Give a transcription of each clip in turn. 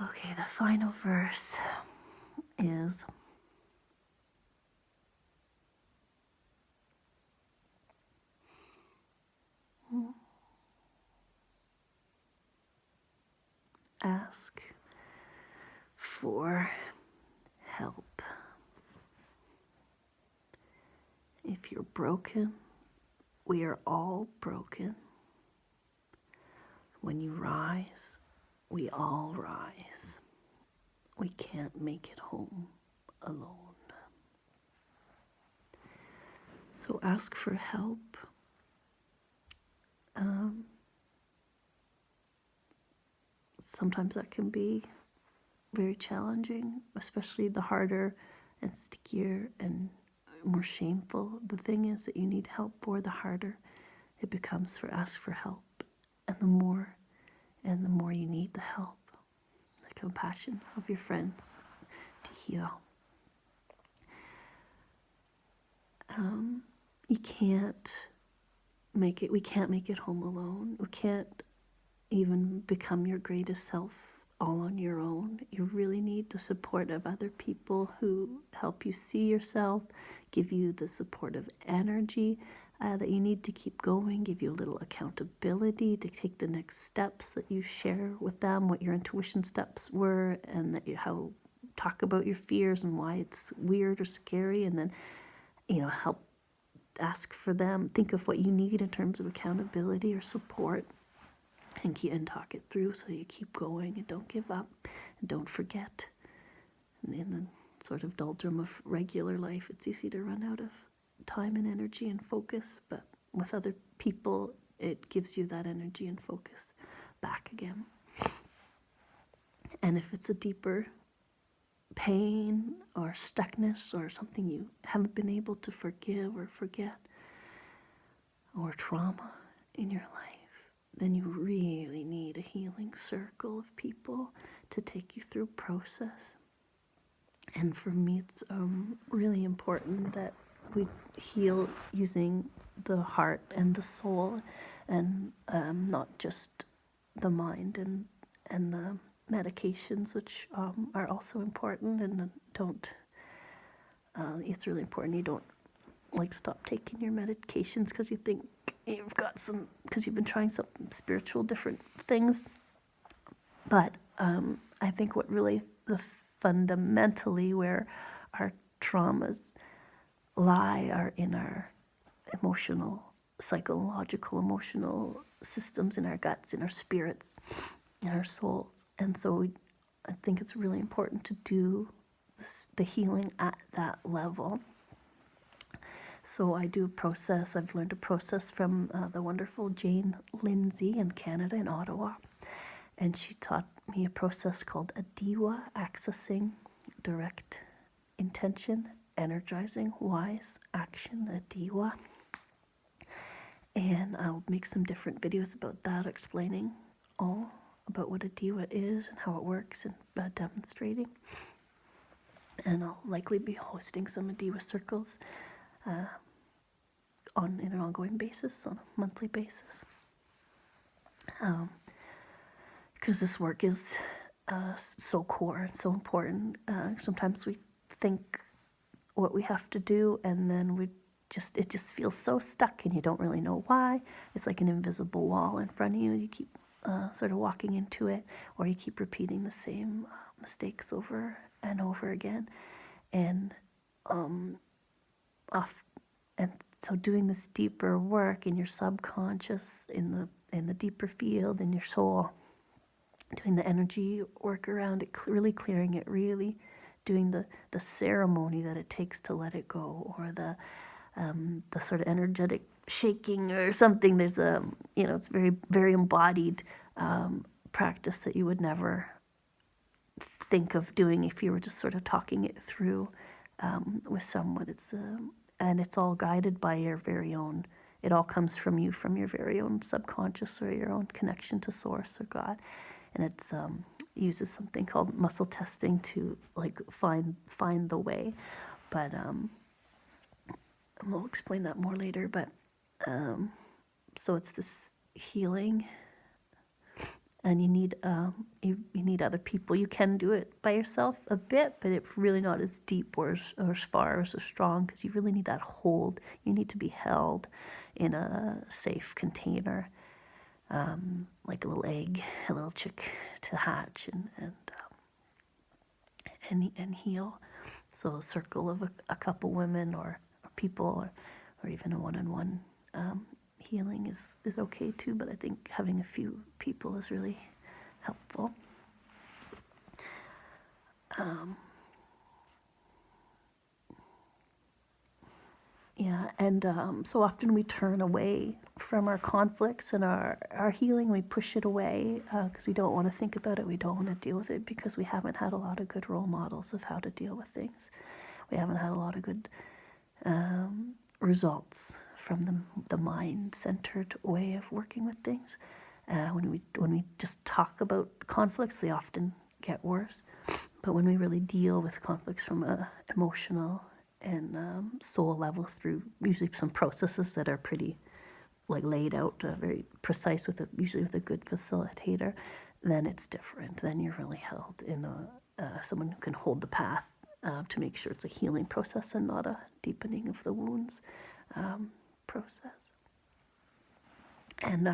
Okay, the final verse is ask for help. If you're broken, we are all broken. When you rise, we all rise. We can't make it home alone. So ask for help. Sometimes that can be very challenging, especially the harder and stickier and more shameful the thing is that you need help for, the harder it becomes for ask for help. And the more you need the help, the compassion of your friends to heal. You can't make it, we can't make it home alone. We can't even become your greatest self all on your own. You really need the support of other people who help you see yourself, give you the supportive energy that you need to keep going, give you a little accountability to take the next steps that you share with them, what your intuition steps were, and that you how talk about your fears and why it's weird or scary, and then help ask for them, think of what you need in terms of accountability or support, and talk it through so you keep going and don't give up and don't forget. And in the sort of doldrum of regular life, it's easy to run out of time and energy and focus, but with other people, it gives you that energy and focus back again. And if it's a deeper pain or stuckness or something you haven't been able to forgive or forget, or trauma in your life, then you really need a healing circle of people to take you through process. And for me, it's really important that we heal using the heart and the soul, and not just the mind and the medications, which are also important. And don't. It's really important you don't stop taking your medications because you think you've got some, because you've been trying some spiritual different things. But I think what really fundamentally where our traumas lie are in our emotional, psychological, emotional systems, in our guts, in our spirits, in our souls. And so I think it's really important to do the healing at that level. So I do a process. I've learned a process from the wonderful Jane Lindsay in Canada, in Ottawa. And she taught me a process called Adiwa, accessing direct intention, energizing wise action, Adiwa. And I'll make some different videos about that, explaining all about what Adiwa is and how it works, and demonstrating. And I'll likely be hosting some Adiwa circles in an ongoing basis, on a monthly basis. Because this work is so core and so important. Sometimes we think what we have to do, and then it just feels so stuck, and you don't really know why. It's like an invisible wall in front of you. You keep sort of walking into it, or you keep repeating the same mistakes over and over again, and so doing this deeper work in your subconscious, in the deeper field, in your soul, doing the energy work around it, really clearing it, really doing the ceremony that it takes to let it go, or the sort of energetic shaking or something. There's it's very, very embodied practice that you would never think of doing if you were just sort of talking it through with someone. And it's all guided by your very own. It all comes from you, from your very own subconscious or your own connection to Source or God. And it's uses something called muscle testing to find the way. But we'll explain that more later. But so it's this healing and you need other people. You can do it by yourself a bit, but it's really not as deep or as far or as strong, because you really need that hold. You need to be held in a safe container, like a little egg, a little chick to hatch and heal. So a circle of a couple women or people or even a one-on-one healing is okay too, but I think having a few people is really helpful. Yeah, and so often we turn away from our conflicts and our healing. We push it away because we don't want to think about it. We don't want to deal with it because we haven't had a lot of good role models of how to deal with things. We haven't had a lot of good results from the mind-centered way of working with things. When we just talk about conflicts, they often get worse. But when we really deal with conflicts from a emotional and soul level through usually some processes that are pretty like laid out, very precise usually with a good facilitator, then it's different. Then you're really held in someone who can hold the path to make sure it's a healing process and not a deepening of the wounds process. And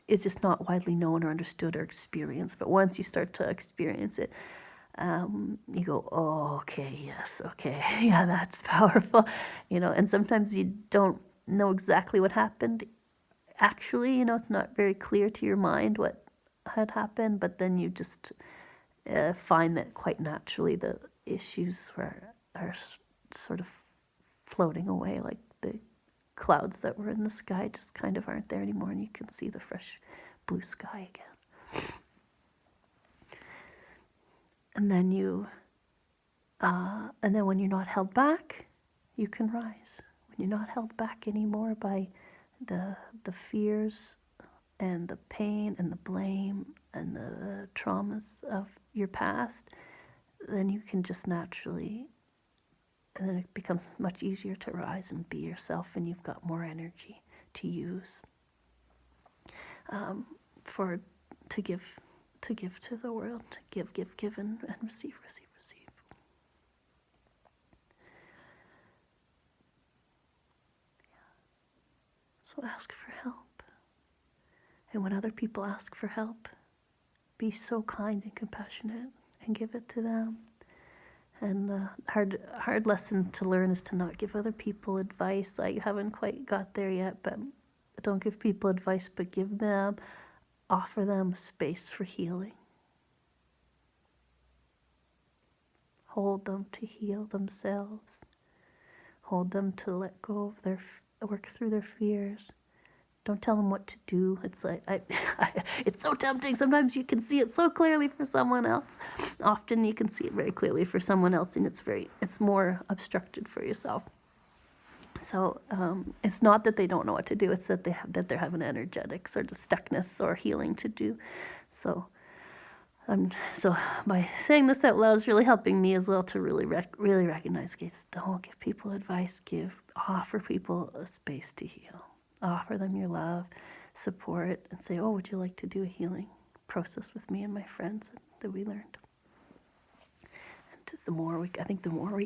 it's just not widely known or understood or experienced. But once you start to experience it, you go, oh, okay, yes, okay, yeah, that's powerful, and sometimes you don't know exactly what happened. Actually, it's not very clear to your mind what had happened, but then you just find that quite naturally the issues are sort of floating away, like the clouds that were in the sky just kind of aren't there anymore, and you can see the fresh blue sky again. And then and then when you're not held back, you can rise. When you're not held back anymore by the fears and the pain and the blame and the traumas of your past, then you can just naturally, and then it becomes much easier to rise and be yourself, and you've got more energy to use for to give to the world, to give and receive. So ask for help. And when other people ask for help, be so kind and compassionate and give it to them. And hard lesson to learn is to not give other people advice. I haven't quite got there yet, but don't give people advice, but offer them space for healing. Hold them to heal themselves. Hold them to let go of work through their fears. Don't tell them what to do. It's like it's so tempting. Sometimes you can see it so clearly for someone else. Often you can see it very clearly for someone else, and it's more obstructed for yourself. So it's not that they don't know what to do. It's that they're having energetic sort of stuckness or healing to do. So by saying this out loud is really helping me as well to really really recognize, don't give people advice. Offer people a space to heal. Offer them your love, support, and say, oh, would you like to do a healing process with me and my friends that we learned? And just the more we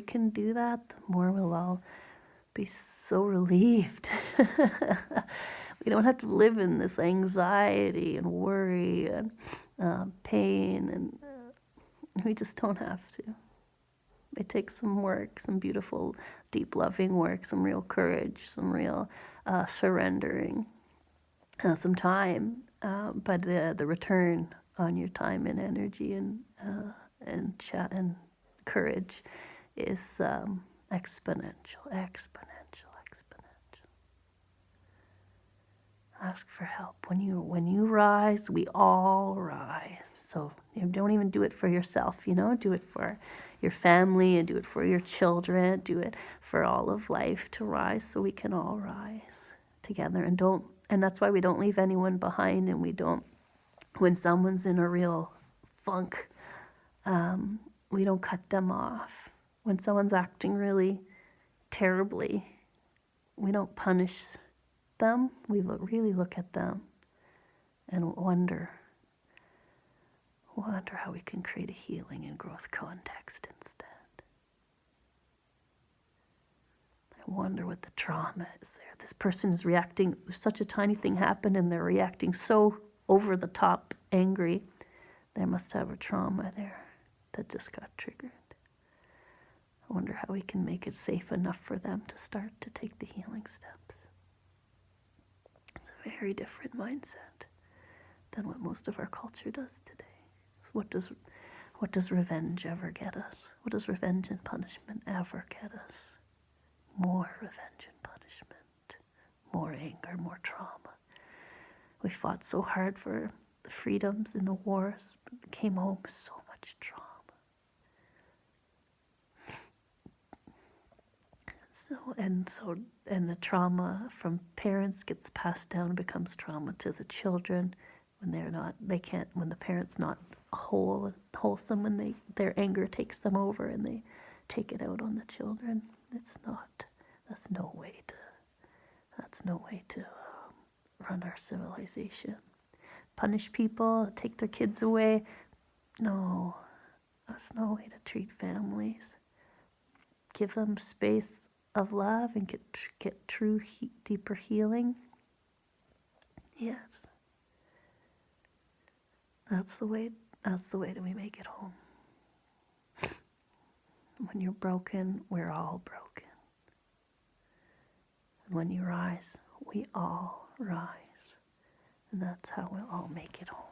can do that, the more we'll all be so relieved. We don't have to live in this anxiety and worry and pain, and we just don't have to. It takes some work, some beautiful, deep, loving work, some real courage, some real surrendering, some time. But the return on your time and energy and courage is exponential. Ask for help. When you rise, we all rise. So you don't even do it for yourself, do it for your family and do it for your children. Do it for all of life to rise, so we can all rise together. And that's why we don't leave anyone behind, and we don't, when someone's in a real funk, we don't cut them off. When someone's acting really terribly, we don't punish them. We really look at them and wonder I wonder how we can create a healing and growth context instead. I wonder what the trauma is there. This person is reacting, such a tiny thing happened and they're reacting so over the top angry. They must have a trauma there that just got triggered. I wonder how we can make it safe enough for them to start to take the healing steps. It's a very different mindset than what most of our culture does today. What does revenge ever get us? What does revenge and punishment ever get us? More revenge and punishment, more anger, more trauma. We fought so hard for the freedoms in the wars, but came home with so much trauma. And the trauma from parents gets passed down, becomes trauma to the children when when the parent's not wholesome, when their anger takes them over and they take it out on the children. That's no way to run our civilization. Punish people, take their kids away. No, that's no way to treat families. Give them space of love and get true, deeper healing. Yes. That's the way that we make it home. When you're broken, we're all broken. And when you rise, we all rise. And that's how we'll all make it home.